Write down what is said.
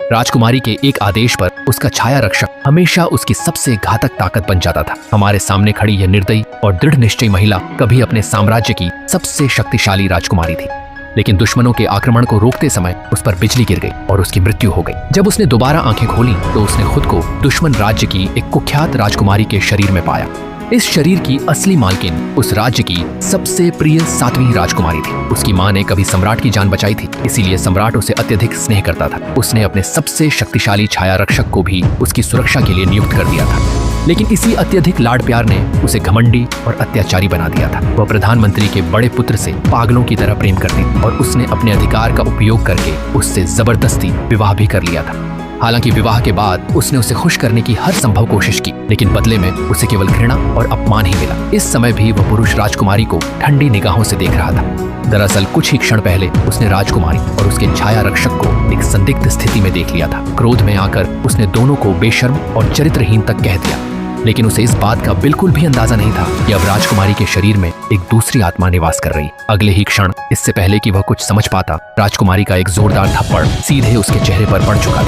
राजकुमारी के एक आदेश पर उसका छाया रक्षक हमेशा उसकी सबसे घातक ताकत बन जाता था। हमारे सामने खड़ी यह निर्दयी और दृढ़ निश्चयी महिला कभी अपने साम्राज्य की सबसे शक्तिशाली राजकुमारी थी, लेकिन दुश्मनों के आक्रमण को रोकते समय उस पर बिजली गिर गई और उसकी मृत्यु हो गई। जब उसने दोबारा आंखें खोली तो उसने खुद को दुश्मन राज्य की एक कुख्यात राजकुमारी के शरीर में पाया। इस शरीर की असली मालकिन उस राज्य की सबसे प्रिय 7वीं राजकुमारी थी। उसकी माँ ने कभी सम्राट की जान बचाई थी, इसीलिए सम्राट उसे अत्यधिक स्नेह करता था। उसने अपने सबसे शक्तिशाली छाया रक्षक को भी उसकी सुरक्षा के लिए नियुक्त कर दिया था, लेकिन इसी अत्यधिक लाड प्यार ने उसे घमंडी और अत्याचारी बना दिया था। वह प्रधानमंत्री के बड़े पुत्र से पागलों की तरह प्रेम करती थी और उसने अपने अधिकार का उपयोग करके उससे जबरदस्ती विवाह भी कर लिया था। हालांकि विवाह के बाद उसने उसे खुश करने की हर संभव कोशिश की, लेकिन बदले में उसे केवल घृणा और अपमान ही मिला। इस समय भी वह पुरुष राजकुमारी को ठंडी निगाहों से देख रहा था। दरअसल कुछ ही क्षण पहले उसने राजकुमारी और उसके छाया रक्षक को एक संदिग्ध स्थिति में देख लिया था। क्रोध में आकर उसने दोनों को बेशर्म और चरित्रहीन तक कह दिया, लेकिन उसे इस बात का बिल्कुल भी अंदाजा नहीं था कि अब राजकुमारी के शरीर में एक दूसरी आत्मा निवास कर रही। अगले ही क्षण, इससे पहले कि वह कुछ समझ पाता, राजकुमारी का एक जोरदार थप्पड़ सीधे उसके चेहरे पर पड़ चुका था।